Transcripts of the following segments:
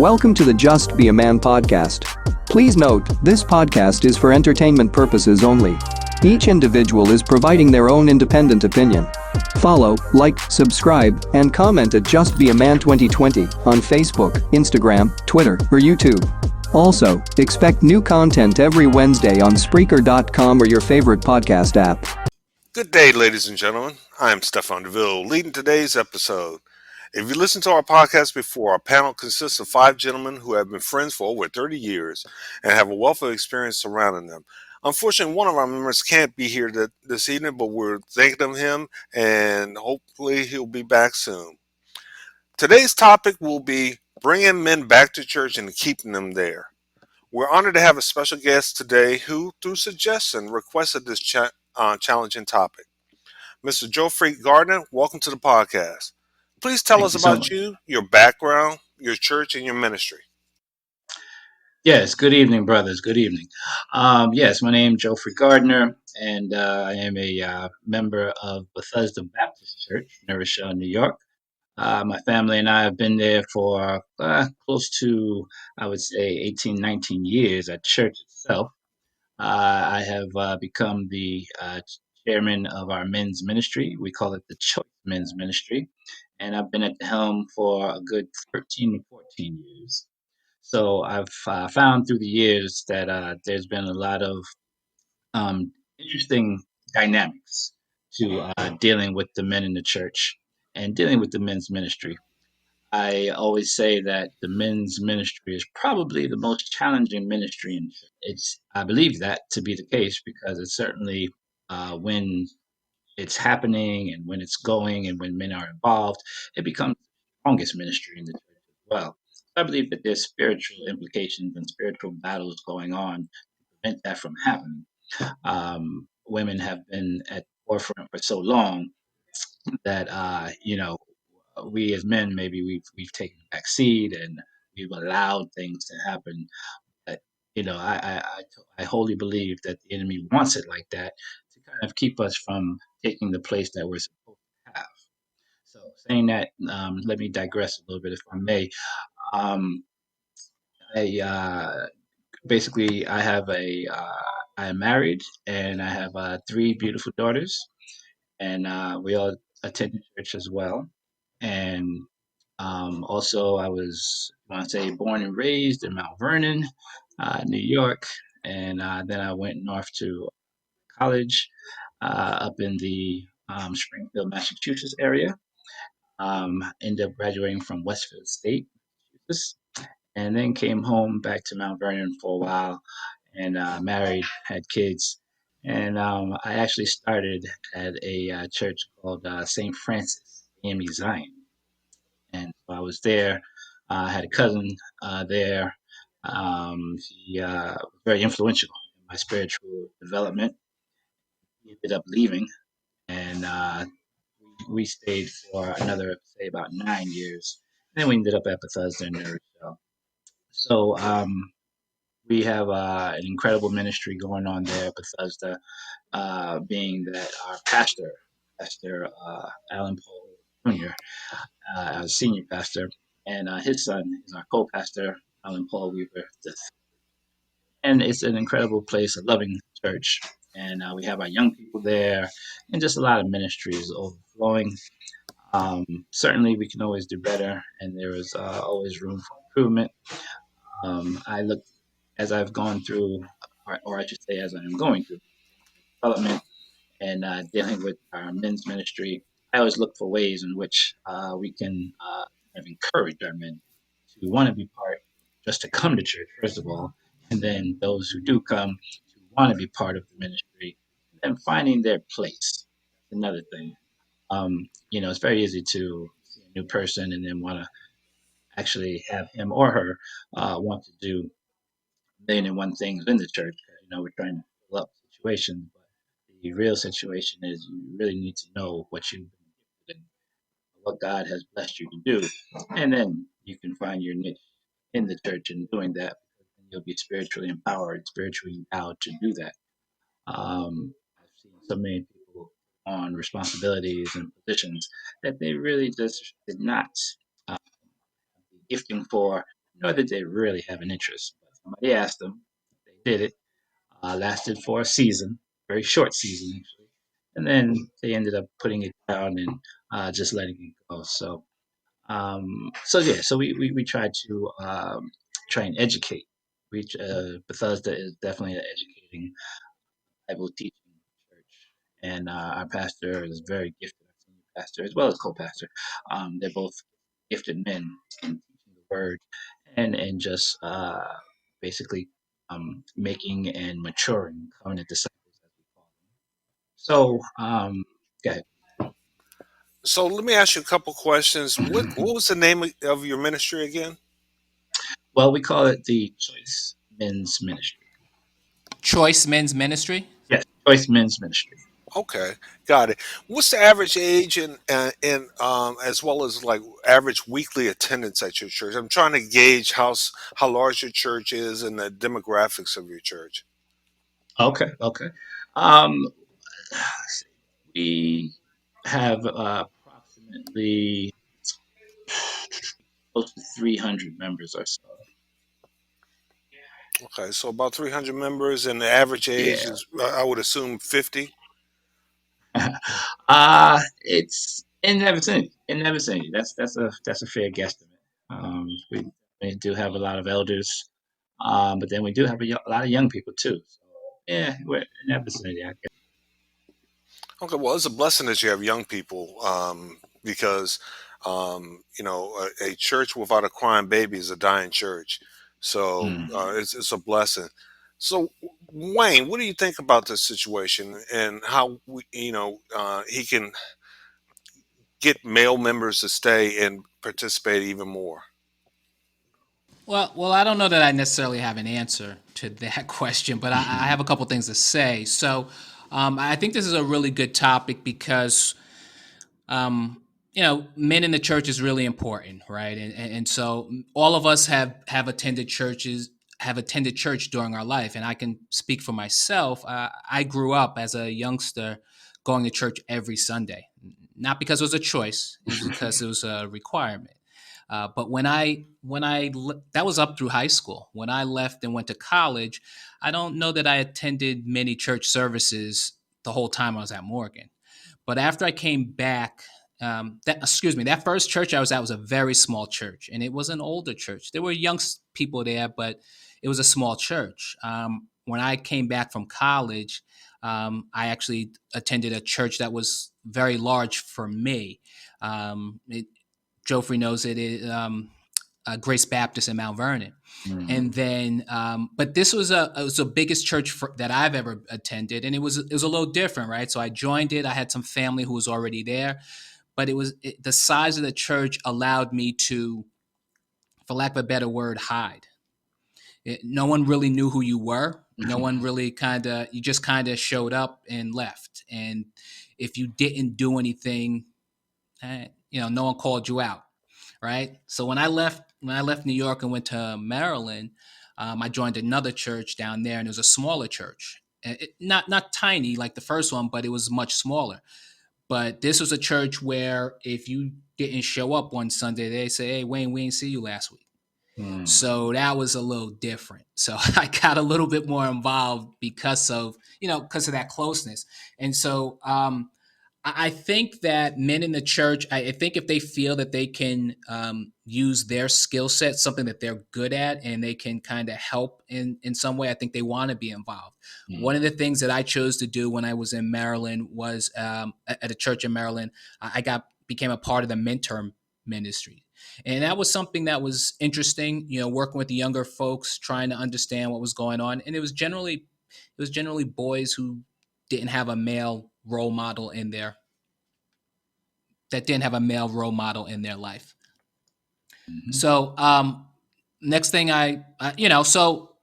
Welcome to the Just Be a Man podcast. Please note, this podcast is for entertainment purposes only. Each individual is providing their own independent opinion. Follow, like, subscribe, and comment at Just Be a Man 2020 on Facebook, Instagram, Twitter, or YouTube. Also, expect new content every Wednesday on Spreaker.com or your favorite podcast app. Good day, ladies and gentlemen. I am Stefan DeVille, leading today's episode. If you listened to our podcast before, our panel consists of 5 gentlemen who have been friends for over 30 years and have a wealth of experience surrounding them. Unfortunately, one of our members can't be here this evening, but we're thinking of him, and hopefully he'll be back soon. Today's topic will be bringing men back to church and keeping them there. We're honored to have a special guest today who, through suggestion, requested this challenging topic. Mr. Geoffrey Gardner, welcome to the podcast. Please tell Thank us you so about much. you, your background, your church, and your ministry. Yes, good evening, brothers. Good evening. Yes, my name is Geoffrey Gardner, and I am a member of Bethesda Baptist Church, in Rochelle, New York. My family and I have been there for close to, I would say, 18, 19 years at church itself. I have become the chairman of our men's ministry. We call it the Choice Men's Ministry, and I've been at the helm for a good 13 to 14 years. So I've found through the years that there's been a lot of interesting dynamics to dealing with the men in the church and dealing with the men's ministry. I always say that the men's ministry is probably the most challenging ministry in church. I believe that to be the case because it's certainly when it's happening and when it's going and when men are involved, it becomes the strongest ministry in the church as well. I believe that there's spiritual implications and spiritual battles going on to prevent that from happening. Women have been at the forefront for so long that we as men maybe we've taken a back seat and we've allowed things to happen. But I wholly believe that the enemy wants it like that to kind of keep us from taking the place that we're supposed to have. So, saying that, let me digress a little bit, if I may. Um, I basically I am married and I have 3 beautiful daughters, and we all attend church as well. And also, I was, I want to say, born and raised in Mount Vernon, New York, and then I went north to college up in the Springfield, Massachusetts area. Ended up graduating from Westfield State, Massachusetts, and then came home back to Mount Vernon for a while and married, had kids. And I actually started at a church called St. Francis, AME Zion. And so I was there. I had a cousin there. He was very influential in my spiritual development. He ended up leaving, and we stayed for another, say, about 9 years. And then we ended up at Bethesda in Rochelle. So we have an incredible ministry going on there at Bethesda, being that our Pastor Alan Paul Jr., our senior pastor, and his son is our co-pastor, Alan Paul Weaver. And it's an incredible place, a loving church. And we have our young people there, and just a lot of ministries overflowing. Certainly, we can always do better, and there is always room for improvement. I look as I've gone through, or I should say, as I am going through development and dealing with our men's ministry. I always look for ways in which we can kind of encourage our men to want to be part, just to come to church, first of all, and then those who do come to want to be part of the ministry and finding their place. Another thing. It's very easy to see a new person and then want to actually have him or her want to do a million and one things in the church. We're trying to fill up situations, but the real situation is you really need to know what you've been gifted and what God has blessed you to do, and then you can find your niche in the church in doing that. You'll be spiritually empowered, spiritually endowed to do that. I've seen so many people on responsibilities and positions that they really just did not have the gifting for, nor did they really have an interest. But somebody asked them, they did it. Lasted for a season, very short season actually, and then they ended up putting it down and just letting it go. So yeah, so we try to try and educate. Bethesda is definitely an educating Bible teaching church, and our pastor is very gifted, our senior pastor as well as co-pastor. They're both gifted men in teaching the word and just basically making and maturing covenant disciples, as we call them. So, go ahead. So let me ask you a couple questions. What was the name of your ministry again? Well, we call it the Choice Men's Ministry. Choice Men's Ministry. Yes, Choice Men's Ministry. Okay, got it. What's the average age and as well as like average weekly attendance at your church? I'm trying to gauge how large your church is and the demographics of your church. Okay, okay. Um, we have approximately close to 300 members or so. Okay, so about 300 members, and the average age Yeah. is, I would assume, 50. It's in that vicinity. In that vicinity. That's a fair guesstimate. We do have a lot of elders, but then we do have a lot of young people too. So yeah, we're in that vicinity, I guess. Okay, well, it's a blessing that you have young people because, a church without a crying baby is a dying church. So Mm. it's a blessing. So, Wayne, what do you think about this situation and how he can get male members to stay and participate even more? Well, I don't know that I necessarily have an answer to that question, but I have a couple things to say. So, I think this is a really good topic because men in the church is really important, right? And so all of us have attended churches, have attended church during our life, and I can speak for myself. I grew up as a youngster going to church every Sunday, not because it was a choice, it was because it was a requirement. But that was up through high school. When I left and went to college, I don't know that I attended many church services the whole time I was at Morgan. But after I came back, that first church I was at was a very small church, and it was an older church. There were young people there, but it was a small church. When I came back from college, I actually attended a church that was very large for me. Joffrey knows Grace Baptist in Mount Vernon. And Mm. then, but this was it was the biggest church that I've ever attended, and it was a little different, right? So I joined it. I had some family who was already there, but the size of the church allowed me to, for lack of a better word, hide. No one really knew who you were. No one really you just kind of showed up and left. And if you didn't do anything, no one called you out, right? So when I left New York and went to Maryland, I joined another church down there, and it was a smaller church. Not tiny like the first one, but it was much smaller. But this was a church where if you didn't show up one Sunday, they say, "Hey, Wayne, we didn't see you last week." Mm. So that was a little different. So I got a little bit more involved because of that closeness. And so I think that men in the church, I think if they feel that they can use their skill set, something that they're good at, and they can kind of help in some way, I think they want to be involved. One of Mm. the things that I chose to do when I was in Maryland was at a church in Maryland, became a part of the mentor ministry. And that was something that was interesting, working with the younger folks, trying to understand what was going on. And it was generally boys who didn't have a male role model in their that didn't have a male role model in their life. Mhm. So next thing so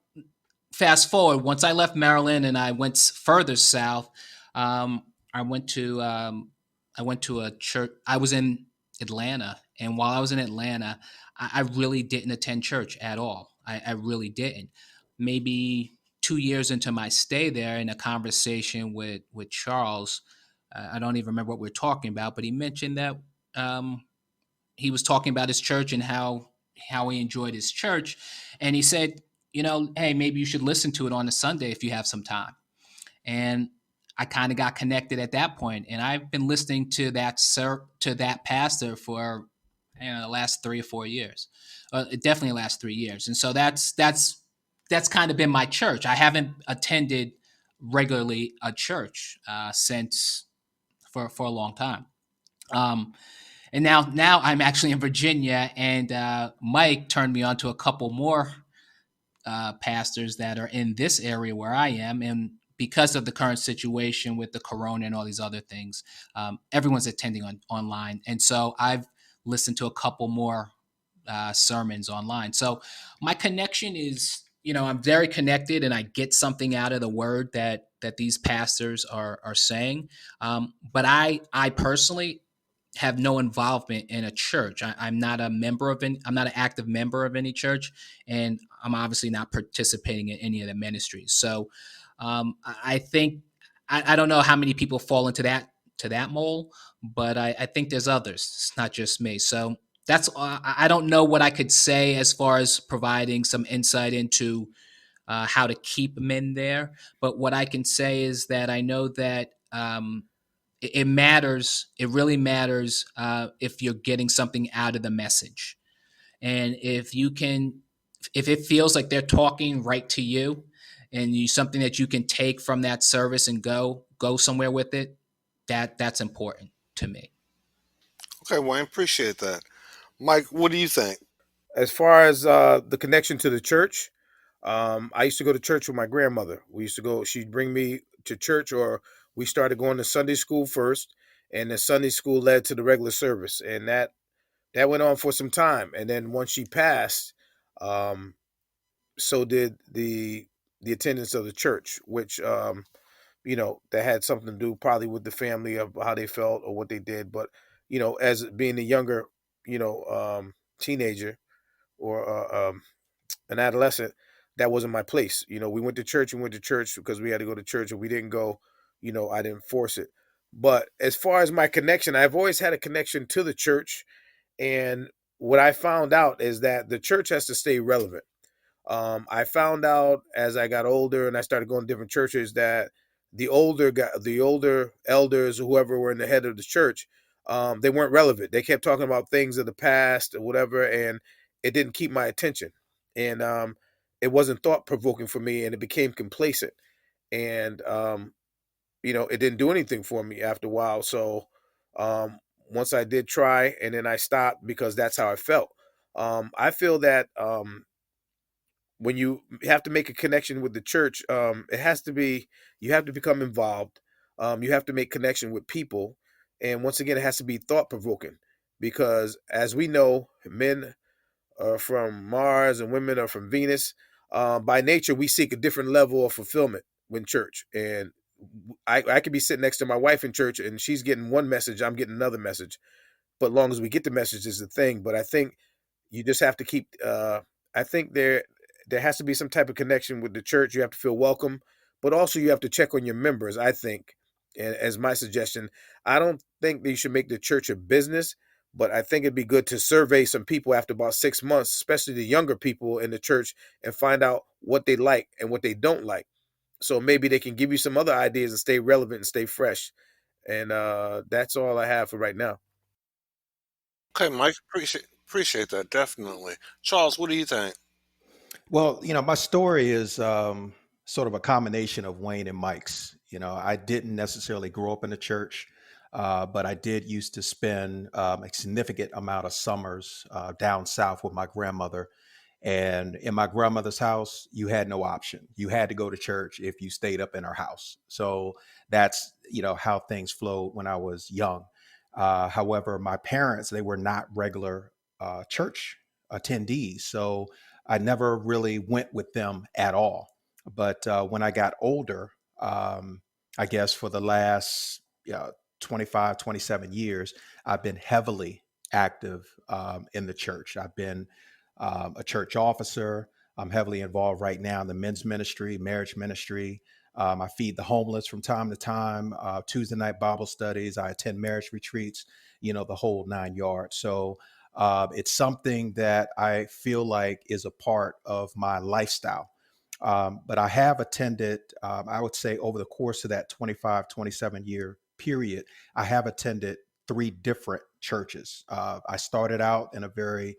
fast forward, once I left Maryland and I went further south, I went to a church. I was in Atlanta, and while I was in Atlanta, I really didn't attend church at all. I really didn't. Maybe 2 years into my stay there, in a conversation with Charles, I don't even remember what we were talking about, but he mentioned that um, he was talking about his church and how how he enjoyed his church, and he said, hey, maybe you should listen to it on a Sunday if you have some time. And I kind of got connected at that point, and I've been listening to that pastor for the last 3 or 4 years, definitely the last 3 years. And so that's kind of been my church. I haven't attended regularly a church since for a long time. And now I'm actually in Virginia, and Mike turned me on to a couple more pastors that are in this area where I am. And because of the current situation with the corona and all these other things, everyone's attending online. And so I've listened to a couple more sermons online. So my connection is, I'm very connected, and I get something out of the word that these pastors are saying. But I personally have no involvement in a church. I'm not a member of any. I'm not an active member of any church, and I'm obviously not participating in any of the ministries. So I think I don't know how many people fall into that mold, but I think there's others. It's not just me. So that's I don't know what I could say as far as providing some insight into how to keep men there. But what I can say is that I know that it matters. It really matters if you're getting something out of the message, and if it feels like they're talking right to you, and something that you can take from that service and go somewhere with it, that's important to me. Okay, Wayne, appreciate that. Mike, what do you think? As far as the connection to the church, I used to go to church with my grandmother. We used to go. She'd bring me to church, or we started going to Sunday school first, and the Sunday school led to the regular service, and that went on for some time. And then once she passed, um, so did the attendance of the church, which that had something to do probably with the family of how they felt or what they did. But as being a younger, teenager or an adolescent, that wasn't my place. We went to church. We went to church because we had to go to church, and we didn't go. I didn't force it. But as far as my connection, I've always had a connection to the church, and what I found out is that the church has to stay relevant. I found out as I got older and I started going to different churches that the older elders, whoever were in the head of the church, they weren't relevant. They kept talking about things of the past or whatever, and it didn't keep my attention. And it wasn't thought provoking for me, and it became complacent. And it didn't do anything for me after a while. So once I did try, and then I stopped because that's how I felt. I feel that when you have to make a connection with the church, it has to be, you have to become involved. You have to make connection with people. And once again, it has to be thought provoking, because as we know, men are from Mars and women are from Venus. By nature, we seek a different level of fulfillment in church. And I could be sitting next to my wife in church, and she's getting one message, I'm getting another message. But long as we get the message is the thing. But I think you just have to keep. I think there has to be some type of connection with the church. You have to feel welcome, but also you have to check on your members. I think, and as my suggestion, I don't think that you should make the church a business, but I think it'd be good to survey some people after about 6 months, especially the younger people in the church, and find out what they like and what they don't like. So maybe they can give you some other ideas and stay relevant and stay fresh. And that's all I have for right now. Okay, Mike, appreciate that definitely. Charles, what do you think? Well, my story is sort of a combination of Wayne and Mike's. I didn't necessarily grow up in the church, but I did used to spend a significant amount of summers down south with my grandmother. And in my grandmother's house, you had no option. You had to go to church if you stayed up in her house. So that's, how things flowed when I was young. However, my parents, they were not regular church attendees. So I never really went with them at all. But when I got older, I guess for the last 25, 27 years, I've been heavily active in the church. I've been a church officer. I'm heavily involved right now in the men's ministry, marriage ministry. I feed the homeless from time to time, Tuesday night Bible studies. I attend marriage retreats, the whole 9 yards. So It's something that I feel like is a part of my lifestyle. But I have attended, I would say over the course of that 25, 27 year period, I have attended three different churches. I started out in a very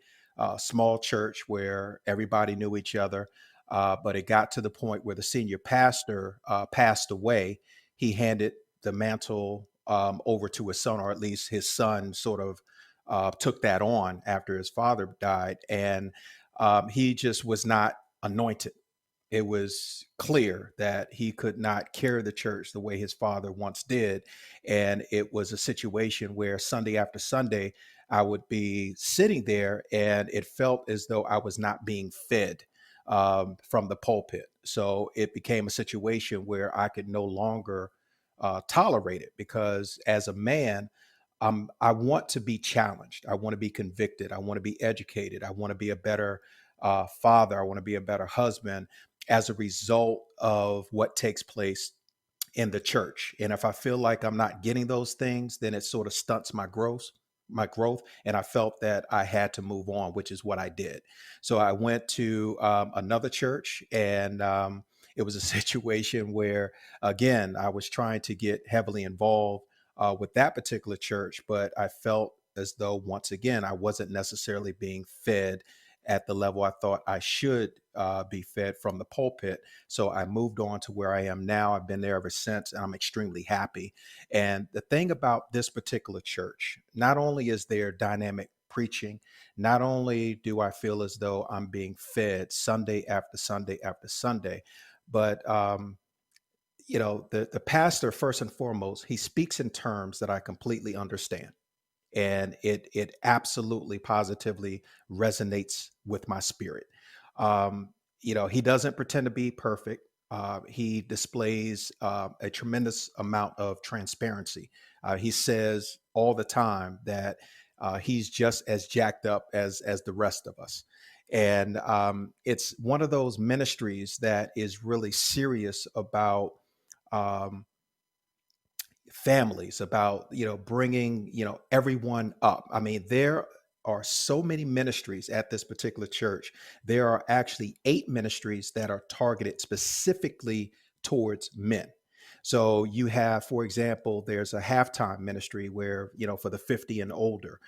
small church where everybody knew each other, but it got to the point where the senior pastor passed away. He handed the mantle over to his son, or at least his son sort of took that on after his father died. And he just was not anointed. It was clear that he could not carry the church the way his father once did. And it was a situation where Sunday after Sunday, I would be sitting there and it felt as though I was not being fed from the pulpit. So it became a situation where I could no longer tolerate it, because as a man, I want to be challenged. I want to be convicted. I want to be educated. I want to be a better father. I want to be a better husband as a result of what takes place in the church. And if I feel like I'm not getting those things, then it sort of stunts my growth. And I felt that I had to move on, which is what I did. So I went to another church, and it was a situation where, again, I was trying to get heavily involved with that particular church, but I felt as though, once again, I wasn't necessarily being fed at the level I thought I should be fed from the pulpit. So I moved on to where I am now. I've been there ever since, and I'm extremely happy. And the thing about this particular church, not only is there dynamic preaching, not only do I feel as though I'm being fed Sunday after Sunday after Sunday, but the pastor, first and foremost, he speaks in terms that I completely understand, and it absolutely positively resonates with my spirit. He doesn't pretend to be perfect. He displays a tremendous amount of transparency. He says all the time that he's just as jacked up as the rest of us. And it's one of those ministries that is really serious about um, families, about bringing everyone up. I mean, there are so many ministries at this particular church. There are actually 8 ministries that are targeted specifically towards men. So you have, for example, there's a halftime ministry where, for the 50 and older.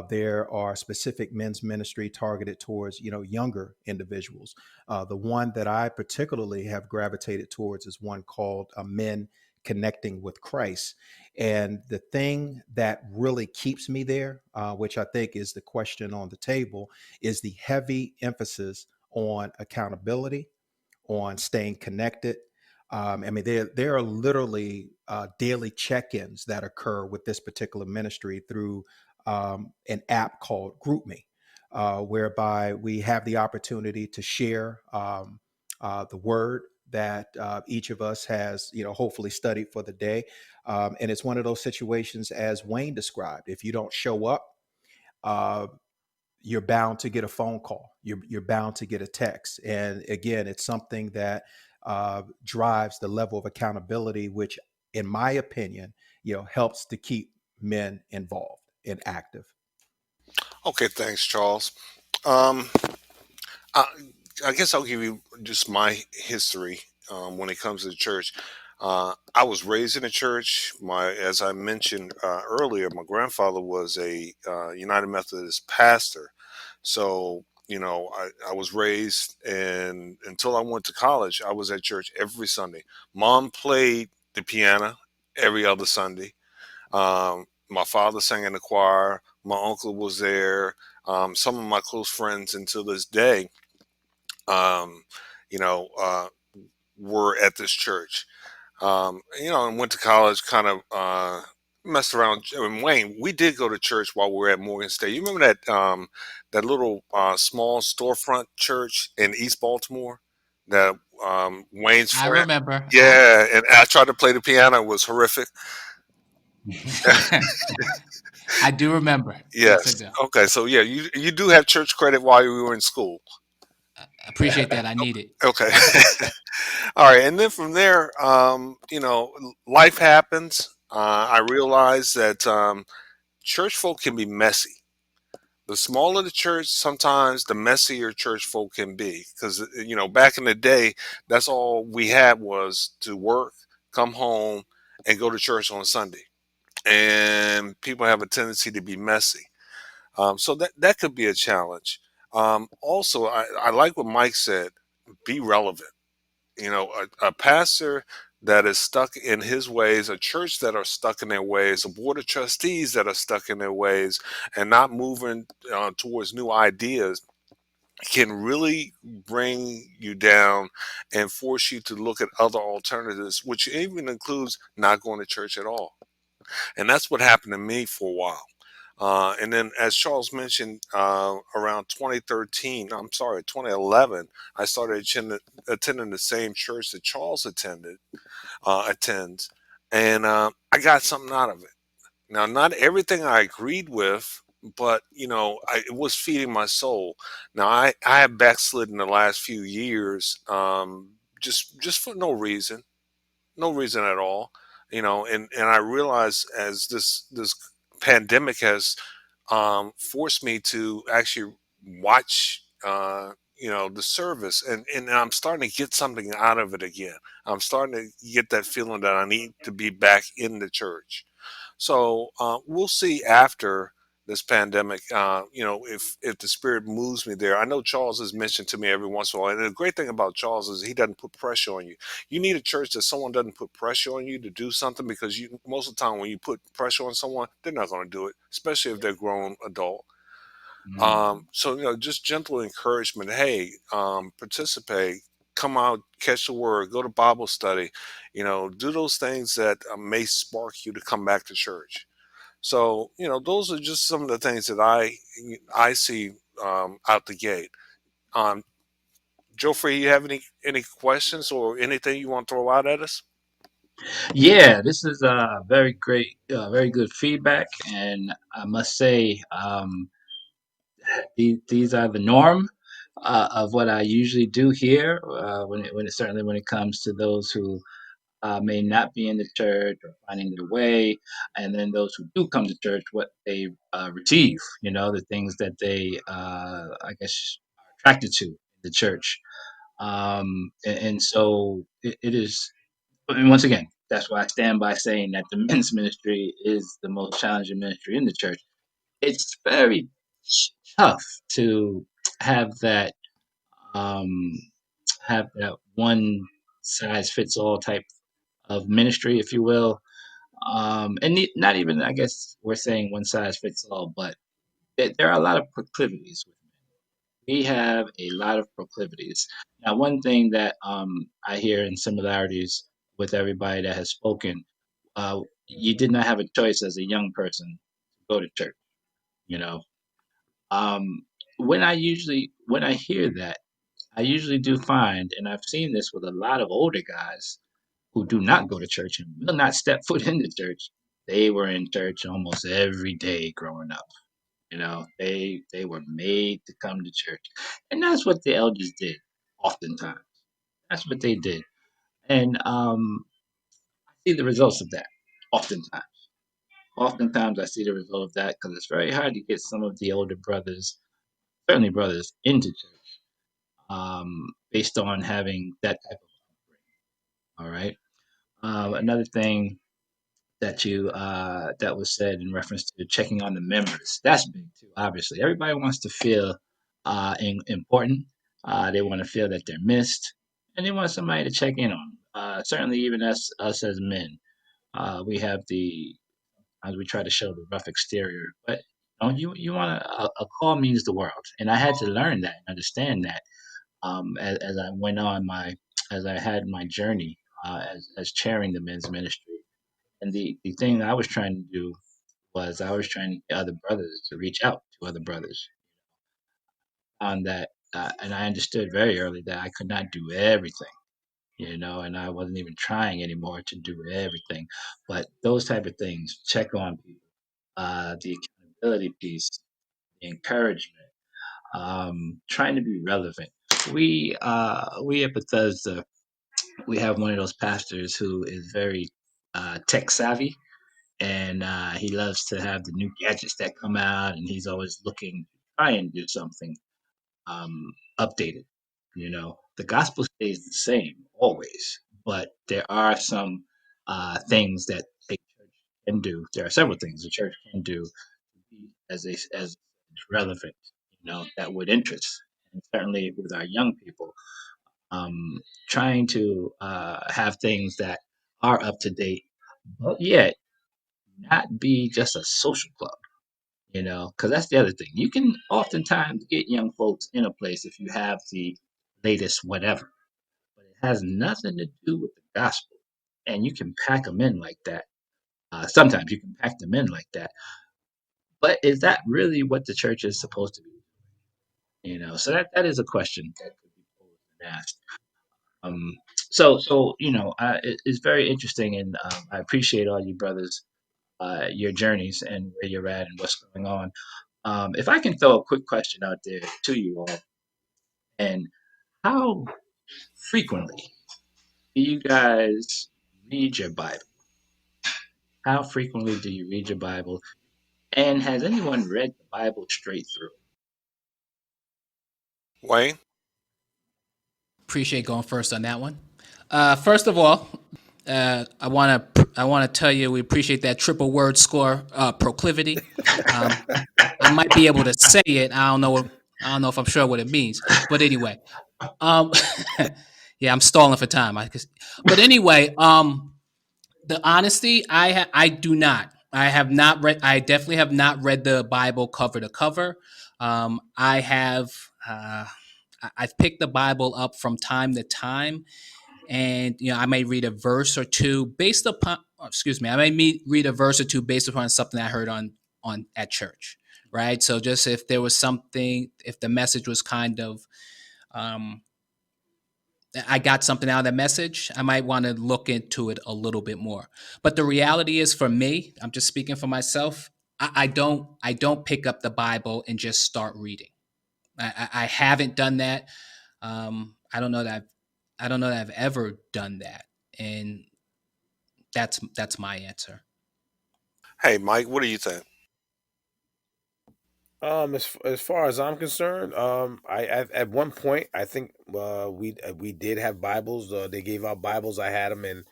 There are specific men's ministry targeted towards younger individuals. The one that I particularly have gravitated towards is one called Men Connecting with Christ. And the thing that really keeps me there, which I think is the question on the table, is the heavy emphasis on accountability, on staying connected. I mean, there are literally daily check-ins that occur with this particular ministry through an app called GroupMe, whereby we have the opportunity to share the word that each of us has, hopefully studied for the day. And it's one of those situations, as Wayne described. If you don't show up, uh, you're bound to get a phone call. You're bound to get a text. And again, it's something that drives the level of accountability, which, in my opinion, helps to keep men involved and active. Okay, thanks, Charles. Um, I, I guess I'll give you just my history when it comes to the church. I was raised in a church. As I mentioned earlier, my grandfather was a United Methodist pastor. So, I was raised, and until I went to college, I was at church every Sunday. Mom played the piano every other Sunday. My father sang in the choir. My uncle was there. Some of my close friends until this day, um, you know, uh, were at this church. And went to college, kind of messed around. And Wayne, we did go to church while we were at Morgan State. You remember that little small storefront church in East Baltimore that Wayne's I friend? remember. Yeah, and I tried to play the piano. It was horrific. I do remember. Yes, I Yes. do. Okay. So yeah, you do have church credit while you were in school. Appreciate that. I need it. Okay. All right. And then from there, life happens. I realized that church folk can be messy. The smaller the church, sometimes the messier church folk can be. Because, back in the day, that's all we had was to work, come home, and go to church on Sunday. And people have a tendency to be messy. So that could be a challenge. Also, I like what Mike said, be relevant. A pastor that is stuck in his ways, a church that are stuck in their ways, a board of trustees that are stuck in their ways and not moving towards new ideas can really bring you down and force you to look at other alternatives, which even includes not going to church at all. And that's what happened to me for a while. And then, as Charles mentioned, around 2013, I'm sorry, 2011, I started attending the same church that Charles attends, and I got something out of it. Now, not everything I agreed with, but it was feeding my soul. Now, I have backslidden the last few years, just for no reason, no reason at all. And I realize as this pandemic has forced me to actually watch the service, and I'm starting to get something out of it again. I'm starting to get that feeling that I need to be back in the church. So we'll see after this pandemic, if the spirit moves me there. I know Charles has mentioned to me every once in a while, and the great thing about Charles is he doesn't put pressure on you. You need a church that someone doesn't put pressure on you to do something, because most of the time when you put pressure on someone, they're not going to do it, especially if they're grown adult. Mm. So just gentle encouragement. Hey, participate, come out, catch the word, go to Bible study. Do those things that may spark you to come back to church. So those are just some of the things that I see out the gate. Um, Joe Free, you have any questions or anything you want to throw out at us? Yeah, this is very great, very good feedback, and I must say, these are the norm of what I usually do here. Certainly when it comes to those who may not be in the church or finding their way, and then those who do come to church, what they receive. The things that they, I guess, are attracted to in the church. And so it is. And once again, that's why I stand by saying that the men's ministry is the most challenging ministry in the church. It's very tough to have that um, have that one size fits all type of ministry, if you will. Not even, I guess, we're saying one size fits all, but there are a lot of proclivities. We have a lot of proclivities. Now, one thing that I hear in similarities with everybody that has spoken, you did not have a choice as a young person to go to church. You know, um, when I hear that, I usually do find, and I've seen this with a lot of older guys who do not go to church and will not step foot in the church. They were in church almost every day growing up. They were made to come to church, and that's what the elders did. Oftentimes, that's what they did, and I see the results of that. Oftentimes, I see the result of that because it's very hard to get some of the older brothers, certainly brothers, into church, based on having that type of upbringing. All right. Another thing that was said in reference to checking on the members. That's big too. Obviously, everybody wants to feel important. They want to feel that they're missed, and they want somebody to check in on 'em. Certainly, even us as men, we have as we try to show the rough exterior, but you want a call means the world, and I had to learn that and understand that as I went on as I had my journey as chairing the men's ministry. And the thing that I was trying to do was I was trying to get other brothers to reach out to other brothers on that. And I understood very early that I could not do everything, and I wasn't even trying anymore to do everything. But those type of things, check on people, the accountability piece, the encouragement, trying to be relevant. We at Bethesda, we have one of those pastors who is very tech savvy, and he loves to have the new gadgets that come out, and he's always looking try and do something updated. The gospel stays the same always, but there are some things that a church can do. There are several things the church can do to be as relevant, that would interest, and certainly with our young people, trying to have things that are up to date, but yet not be just a social club. Because that's the other thing. You can oftentimes get young folks in a place if you have the latest whatever, but it has nothing to do with the gospel. And you can pack them in like that. Sometimes you can pack them in like that. But is that really what the church is supposed to be? So that is a question that could be posed and asked. Um, it's very interesting, and I appreciate all you brothers, your journeys and where you're at and what's going on. If I can throw a quick question out there to you all, and how frequently do you guys read your Bible? How frequently do you read your Bible? And has anyone read the Bible straight through? Wayne? Appreciate going first on that one. First of all, I want to tell you we appreciate that triple word score proclivity. I might be able to say it. I don't know if I'm sure what it means, but anyway, um, yeah, I'm stalling for time. But anyway, the honesty, I do not. I have not read. I definitely have not read the Bible cover to cover. I have. I've picked the Bible up from time to time, and I may read a verse or two based upon. Excuse me. I may read a verse or two based upon something I heard on at church, right? So just if there was something, if the message was kind of um, I got something out of that message, I might want to look into it a little bit more. But the reality is, for me, I'm just speaking for myself. I don't pick up the Bible and just start reading. I haven't done that. I don't know that I've ever done that, and that's my answer. Hey, Mike, what do you think? As far as I'm concerned, I at one point I think we did have Bibles. They gave out Bibles. I had them,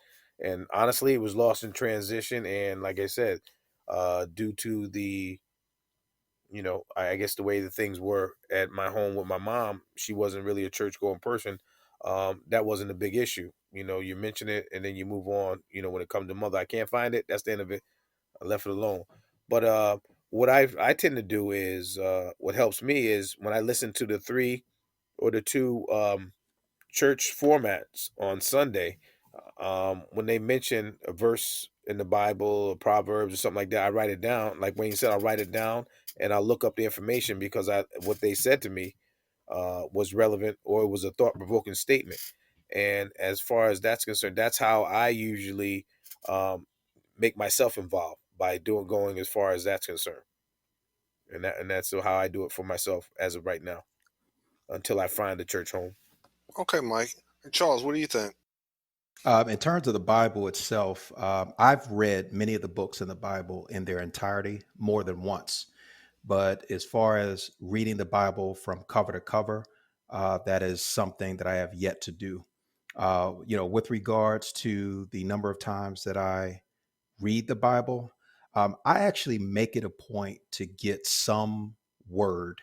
and honestly, it was lost in transition. And like I said, due to the I guess the way the things were at my home with my mom, she wasn't really a church going person. That wasn't a big issue. You mention it and then you move on. When it comes to mother, I can't find it. That's the end of it. I left it alone. But what I tend to do is what helps me is when I listen to the three or the two church formats on Sunday, when they mention a verse in the Bible or Proverbs or something like that, I write it down. Like Wayne said, I'll write it down and I'll look up the information because what they said to me was relevant or it was a thought provoking statement. And as far as that's concerned, that's how I usually um, make myself involved by going as far as that's concerned. And that's how I do it for myself as of right now until I find a church home. Okay, Mike. And Charles, what do you think? In terms of the Bible itself, I've read many of the books in the Bible in their entirety more than once. But as far as reading the Bible from cover to cover, that is something that I have yet to do. With regards to the number of times that I read the Bible, I actually make it a point to get some word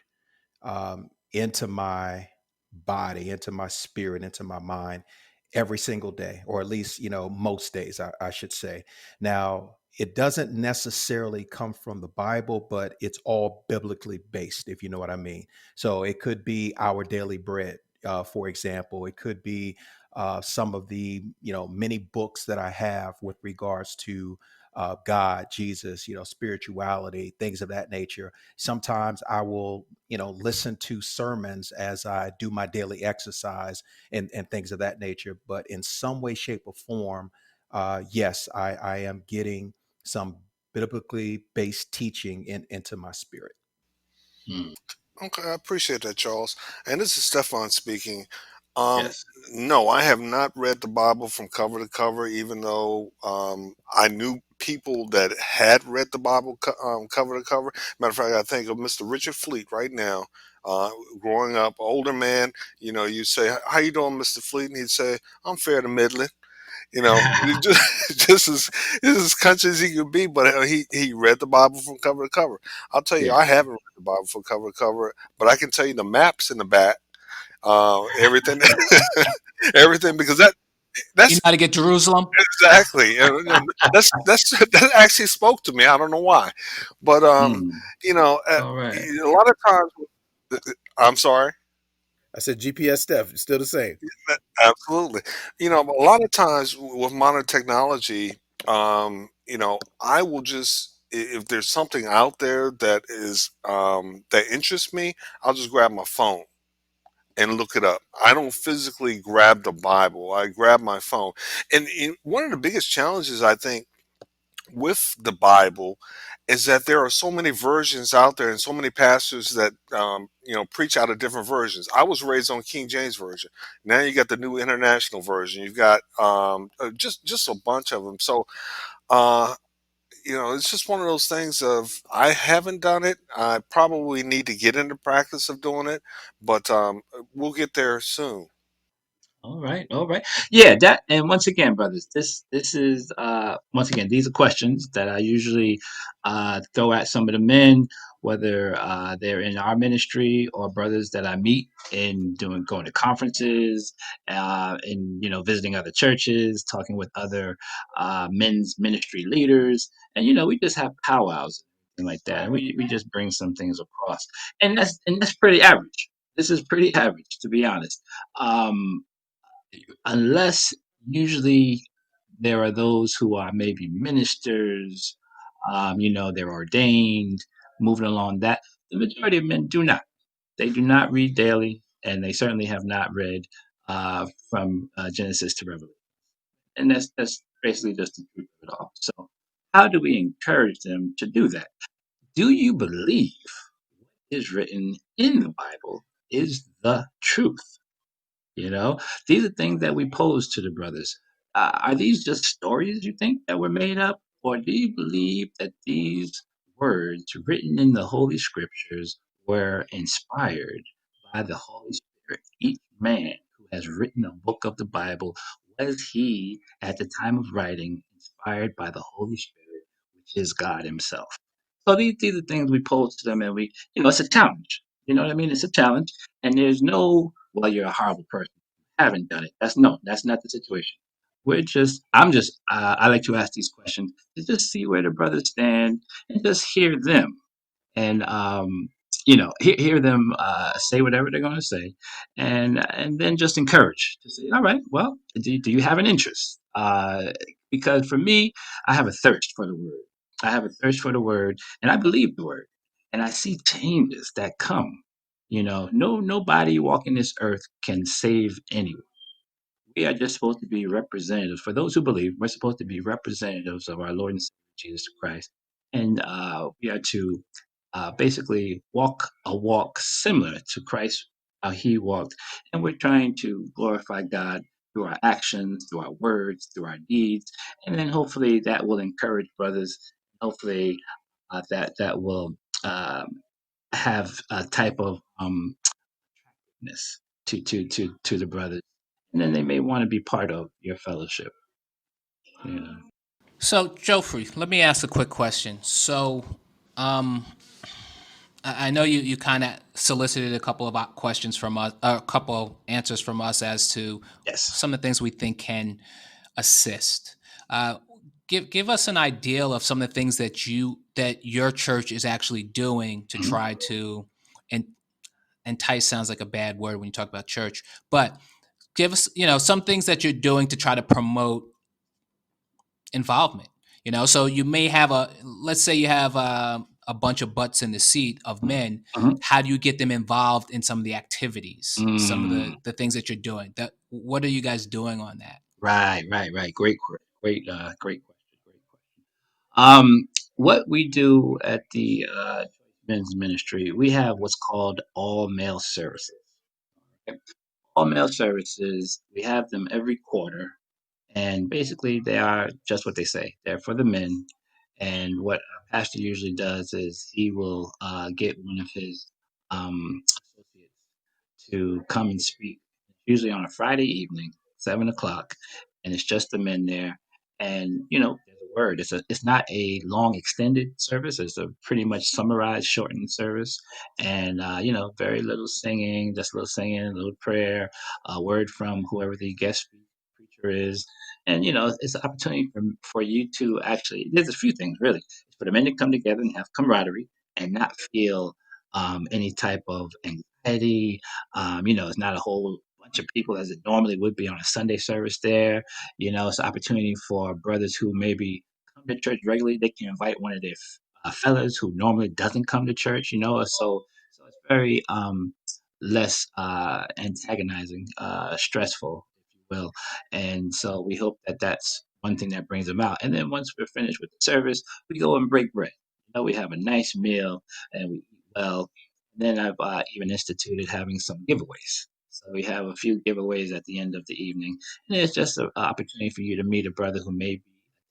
into my body, into my spirit, into my mind every single day, or at least, most days, I should say. Now, it doesn't necessarily come from the Bible, but it's all biblically based, if you know what I mean. So it could be Our Daily Bread, for example. It could be some of the, many books that I have with regards to God, Jesus, spirituality, things of that nature. Sometimes I will, listen to sermons as I do my daily exercise and things of that nature. But in some way, shape, or form, yes, I am getting some biblically based teaching into my spirit. Hmm. Okay, I appreciate that, Charles. And this is Stefan speaking. Um, Yes. no, I have not read the Bible from cover to cover, even though I knew people that had read the Bible cover to cover. Matter of fact, I think of Mr. Richard Fleet right now. Uh, Growing up, older man, you say, "How you doing, Mr. Fleet?" And he'd say, "I'm fair to middling." Just as country as he could be, but he read the Bible from cover to cover. I'll tell you, Yeah. I haven't read the Bible from cover to cover, but I can tell you the maps in the back, everything, everything, because You know that's how to get Jerusalem? exactly, that actually spoke to me. I don't know why, but Mm. All right. a lot of times, I'm sorry. I said GPS stuff. It's still the same. Absolutely. A lot of times with modern technology, I will just, if there's something out there that is that interests me, I'll just grab my phone and look it up. I don't physically grab the Bible. I grab my phone. And one of the biggest challenges I think with the Bible is that there are so many versions out there and so many pastors that preach out of different versions. I was raised on King James version. Now you got the new international version. You've got just a bunch of them. So uh, it's just one of those things of I haven't done it. I probably need to get into practice of doing it, but we'll get there soon. All right, all right. Yeah, that and once again, brothers, this is once again, these are questions that I usually throw at some of the men, whether they're in our ministry or brothers that I meet in doing going to conferences, and visiting other churches, talking with other men's ministry leaders, and we just have powwows and like that. And we just bring some things across. And that's pretty average. This is pretty average, to be honest. Um, unless usually there are those who are maybe ministers, they're ordained, moving along that. The majority of men do not. They do not read daily, and they certainly have not read from Genesis to Revelation. And that's basically just the truth of it all. So, how do we encourage them to do that? Do you believe is written in the Bible is the truth? These are things that we pose to the brothers. Are these just stories you think that were made up? Or do you believe that these words written in the Holy Scriptures were inspired by the Holy Spirit? Each man who has written a book of the Bible, was he, at the time of writing, inspired by the Holy Spirit, which is God Himself? So these are things we pose to them, and it's a challenge. You know what I mean? It's a challenge. And there's no, well, you're a horrible person. Haven't done it. That's not the situation. I like to ask these questions to just see where the brothers stand and just hear them and hear them say whatever they're going to say, and then just encourage to say, all right, well, do you have an interest? Because for me, I have a thirst for the word. I have a thirst for the word, and I believe the word, and I see changes that come. Nobody walking this earth can save anyone. We are just supposed to be representatives. For those who believe, we're supposed to be representatives of our Lord and Savior Jesus Christ, and we are to basically walk a walk similar to Christ, how He walked, and we're trying to glorify God through our actions, through our words, through our deeds, and then hopefully that will encourage brothers. Hopefully, that will um, have a type of to the brothers, and then they may want to be part of your fellowship. Yeah. So, Joffrey, let me ask a quick question. So, um, I know you kind of solicited a couple of questions from us, a couple answers from us as to Yes. some of the things we think can assist. Uh, give us an idea of some of the things that your church is actually doing to Mhm. try to, and entice sounds like a bad word when you talk about church, but give us some things that you're doing to try to promote involvement. So you may have let's say you have a bunch of butts in the seat of men. Mhm. How do you get them involved in some of the activities, some of Mm. the things that you're doing? What are you guys doing on that? Right, right, right. Great question. Great question. Um, what we do at the men's ministry, we have what's called all male services. Okay? All male services, we have them every quarter, And basically, they are just what they say. They're for the men. And what a pastor usually does is he will get one of his associates to come and speak, usually on a Friday evening, 7 o'clock, and it's just the men there. And there's a word. It's not a long extended service. It's a pretty much summarized, shortened service, and very little singing, just a little singing, a little prayer, a word from whoever the guest preacher is, and it's an opportunity for you to actually. There's a few things really. It's for the men to come together and have camaraderie and not feel any type of anxiety. It's not a whole bunch of people as it normally would be on a Sunday service there. It's an opportunity for brothers who maybe come to church regularly. They can invite one of their fellas who normally doesn't come to church, so it's very less antagonizing, stressful, if you will. And so we hope that that's one thing that brings them out. And then once we're finished with the service, we go and break bread. We have a nice meal and we eat well. Then I've even instituted having some giveaways. So we have a few giveaways at the end of the evening, and it's just an opportunity for you to meet a brother who may be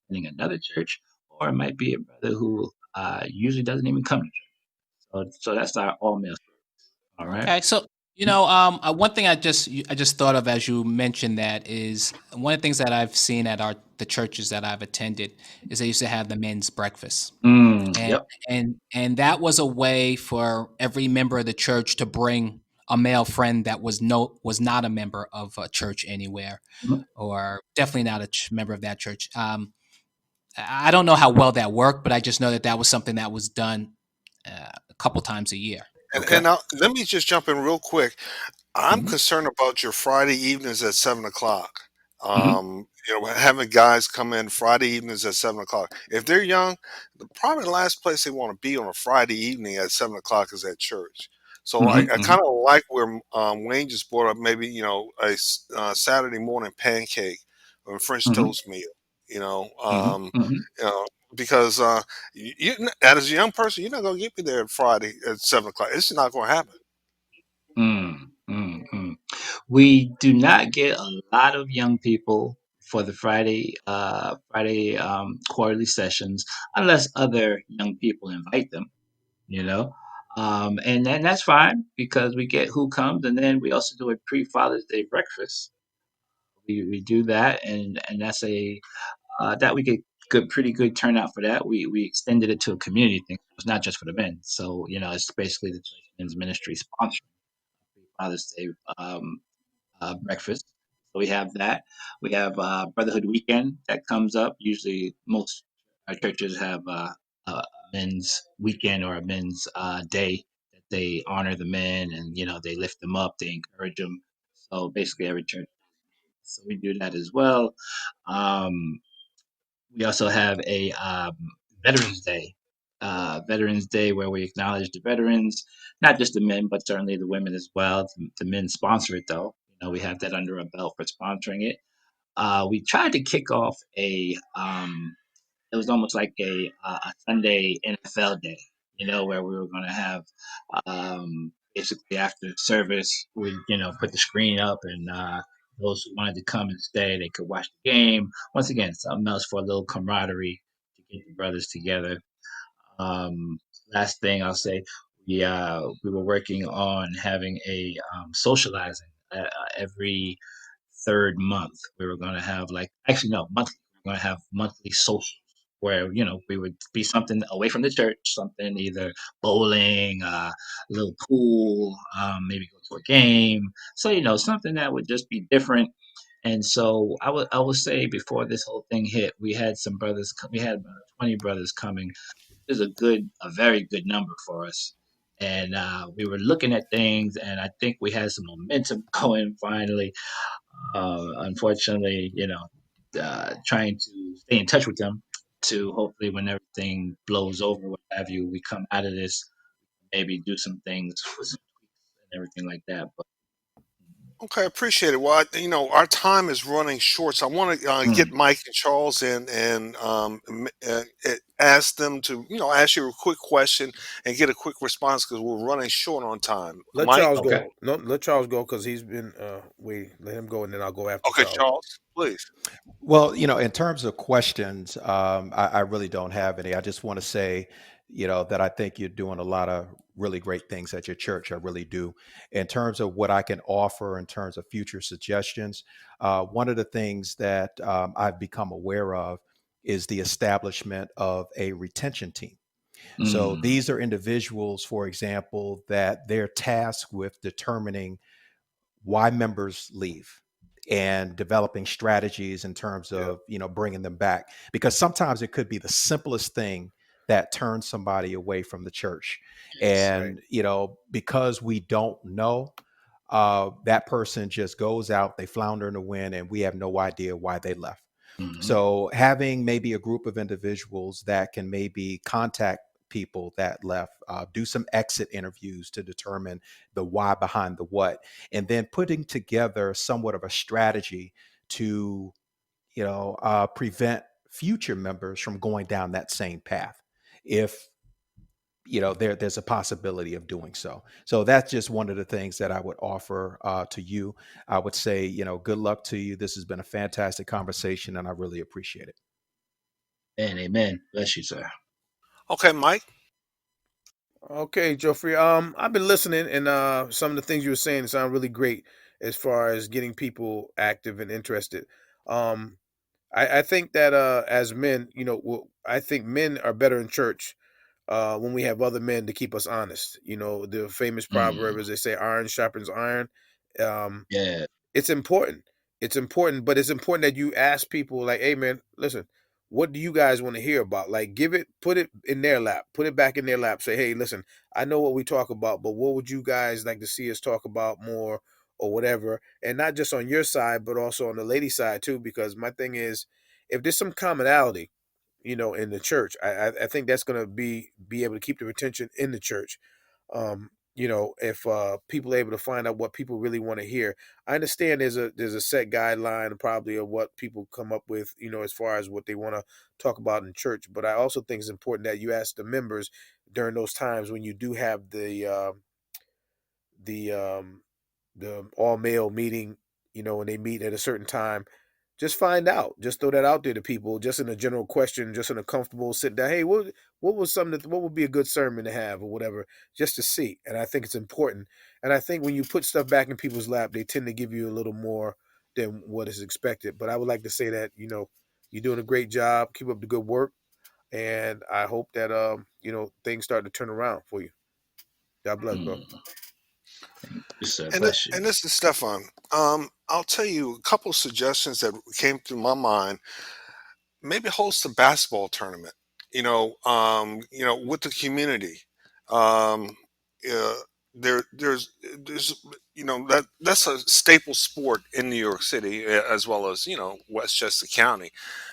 attending another church, or it might be a brother who usually doesn't even come to church. So that's our all male. All right. Okay, so one thing I just thought of as you mentioned that is one of the things that I've seen at the churches that I've attended is they used to have the men's breakfast, and Yep. that was a way for every member of the church to bring a male friend that was not a member of a church anywhere, Mhm. or definitely not a member of that church. I don't know how well that worked, but I just know that that was something that was done a couple times a year. Okay. Let me just jump in real quick. I'm Hmm. concerned about your Friday evenings at 7 o'clock. Hmm. Having guys come in Friday evenings at 7 o'clock. If they're young, probably the last place they want to be on a Friday evening at 7 o'clock is at church. So I, Hmm. I Hmm. kind of like where Wayne just brought up maybe Saturday morning pancake or French Hmm. toast meal. You know, Hmm. um, Hmm. you know because as a young person, you're not gonna get me there Friday at 7 o'clock. It's not gonna happen. Mm, mm, mm. We do not get a lot of young people for the Friday quarterly sessions unless other young people invite them, you know. And then that's fine because we get who comes, and then we also do a pre-Father's Day breakfast. We do that, and that's a that we get pretty good turnout for that. We extended it to a community thing. It's not just for the men, so it's basically the church men's ministry sponsoring Father's Day breakfast. So we have that. We have Brotherhood Weekend that comes up. Usually, most our churches have a men's weekend or a men's day that they honor the men and they lift them up, they encourage them. So basically, every church. So we do that as well. Um, we also have a Veterans Day. Veterans Day, where we acknowledge the veterans, not just the men, but certainly the women as well. The men sponsor it, though. We have that under a belt for sponsoring it. We tried to kick off it was almost like a Sunday NFL day, where we were going to have basically after service, we put the screen up and those who wanted to come and stay, they could watch the game. Once again, something else for a little camaraderie to get the brothers together. Um, Last thing I'll say, we were working on having a socializing every third month. We were going to have like actually no monthly. We are going to have monthly socials where we would be something away from the church, something either bowling, a little pool, maybe go to a game. So something that would just be different. And so I would say before this whole thing hit, we had some brothers. We had about 20 brothers coming. It was a very good number for us. And we were looking at things, and I think we had some momentum going finally. Unfortunately, trying to stay in touch with them to hopefully when everything blows over, what have you, we come out of this, maybe do some things with some tweaks and everything like that. But Okay, appreciate it. Well, our time is running short, so I want to get Mm. Mike and Charles in and ask them to, ask you a quick question and get a quick response because we're running short on time. Let Mike? Charles Okay. go. No, let Charles go because he's been waiting. Let him go, and then I'll go after Okay, Charles. Charles, please. Well, in terms of questions, I really don't have any. I just want to say, that I think you're doing a lot of really great things at your church. I really do. In terms of what I can offer in terms of future suggestions, one of the things that I've become aware of is the establishment of a retention team. So Mm. these are individuals, for example, that they're tasked with determining why members leave and developing strategies in terms Yeah, of bringing them back, because sometimes it could be the simplest thing that turns somebody away from the church. Yes. right. And because we don't know, that person just goes out, they flounder in the wind, and we have no idea why they left. Hmm. So having maybe a group of individuals that can maybe contact people that left, do some exit interviews to determine the why behind the what, and then putting together somewhat of a strategy to, prevent future members from going down that same path. If there's a possibility of doing so. So that's just one of the things that I would offer to you. I would say, good luck to you. This has been a fantastic conversation, and I really appreciate it. And amen. Bless you, sir. Okay, Mike. Okay, Geoffrey. I've been listening, and some of the things you were saying sound really great as far as getting people active and interested. Um, I think that as men, I think men are better in church when we have other men to keep us honest. The famous proverb, Mm. as they say, iron sharpens iron. Um, Yeah. it's important. It's important, but it's important that you ask people like, "Hey, man, listen, what do you guys want to hear about?" Like, put it in their lap, put it back in their lap. Say, "Hey, listen, I know what we talk about, but what would you guys like to see us talk about more, or whatever?" And not just on your side, but also on the lady side too. Because my thing is, if there's some commonality, in the church, I think that's gonna be able to keep the retention in the church. If people are able to find out what people really want to hear. I understand there's a set guideline probably of what people come up with, as far as what they want to talk about in church. But I also think it's important that you ask the members during those times when you do have the the all male meeting, when they meet at a certain time, just find out. Just throw that out there to people, just in a general question, just in a comfortable sit down. Hey, what was something what would be a good sermon to have or whatever, just to see. And I think it's important. And I think when you put stuff back in people's lap, they tend to give you a little more than what is expected. But I would like to say that, you're doing a great job. Keep up the good work. And I hope that things start to turn around for you. God bless, bro. Mm. Thank you, sir. And Bless you. and this is Stefan. I'll tell you a couple suggestions that came through my mind. Maybe host a basketball tournament. With the community. Um, uh, there's that's a staple sport in New York City, as well as Westchester County,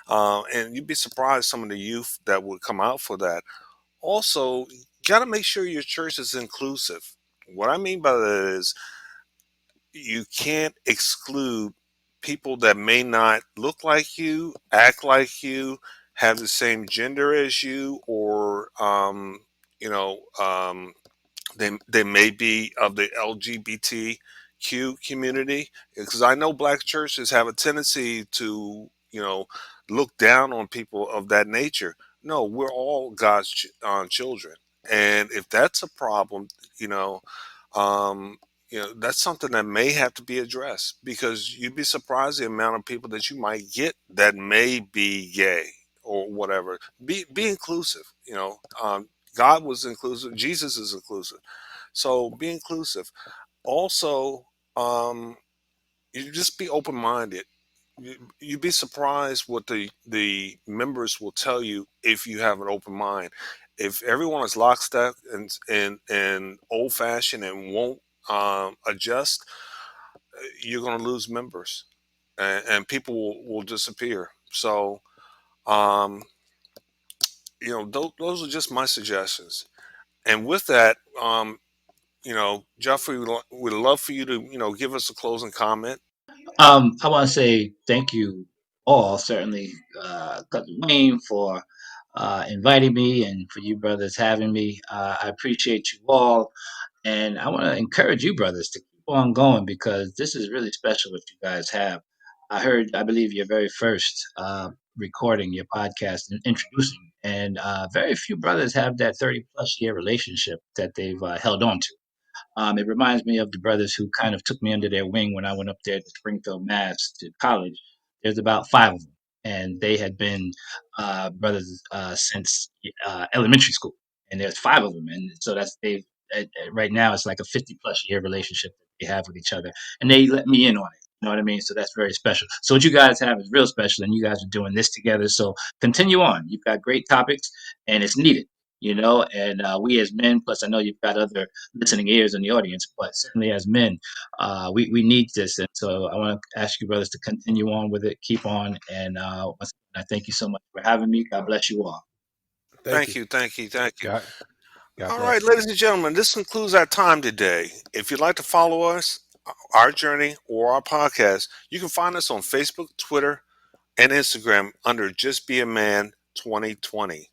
and you'd be surprised some of the youth that would come out for that. Also, you got to make sure your church is inclusive. What I mean by that is you can't exclude people that may not look like you, act like you, have the same gender as you, or you know, um, they may be of the LGBTQ community. Because I know black churches have a tendency to look down on people of that nature. No, we're all God's children, and if that's a problem, you know. Um, that's something that may have to be addressed because you'd be surprised the amount of people that you might get that may be gay or whatever. Be inclusive. God was inclusive. Jesus is inclusive. So be inclusive. Also, you just be open minded. You'd be surprised what the members will tell you if you have an open mind. If everyone is lockstep and old fashioned and won't adjust, you're going to lose members, and people will disappear. So, um, those are just my suggestions. And with that, Jeff, we'd love for you to, give us a closing comment. I want to say thank you all, certainly, Cousin Wayne, for inviting me, and for you brothers having me. I appreciate you all, and I want to encourage you brothers to keep on going, because this is really special what you guys have. I believe, your very first recording, your podcast, and introducing, and very few brothers have that 30-plus year relationship that they've held on to. It reminds me of the brothers who kind of took me under their wing when I went up there to Springfield, Mass, to college. There's about five of them, and they had been brothers since elementary school. And there's five of them, and so that's they've right now it's like a 50-plus year relationship that they have with each other, and they let me in on it. You know what I mean? So that's very special. So what you guys have is real special, and you guys are doing this together. So continue on. You've got great topics, and it's needed. And we as men, plus I know you've got other listening ears in the audience, but certainly as men, we need this. And so I want to ask you brothers to continue on with it, keep on. And once again, I thank you so much for having me. God bless you all. Thank you. God, God All right, bless. ladies and gentlemen, this concludes our time today. If you'd like to follow us, our journey, or our podcast, you can find us on Facebook, Twitter, and Instagram under Just Be a Man 2020.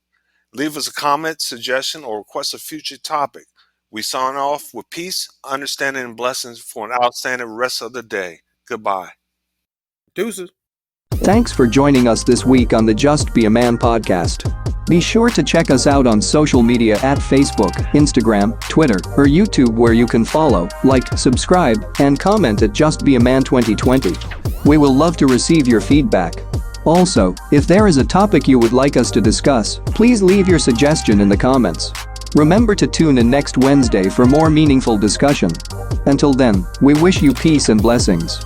Leave us a comment, suggestion, or request a future topic. We sign off with peace, understanding, and blessings for an outstanding rest of the day. Goodbye. Deuces. Thanks for joining us this week on the Just Be a Man podcast. Be sure to check us out on social media at Facebook, Instagram, Twitter, or YouTube, where you can follow, like, subscribe, and comment at Just Be a Man 2020. We will love to receive your feedback. Also, if there is a topic you would like us to discuss, please leave your suggestion in the comments. Remember to tune in next Wednesday for more meaningful discussion. Until then, we wish you peace and blessings.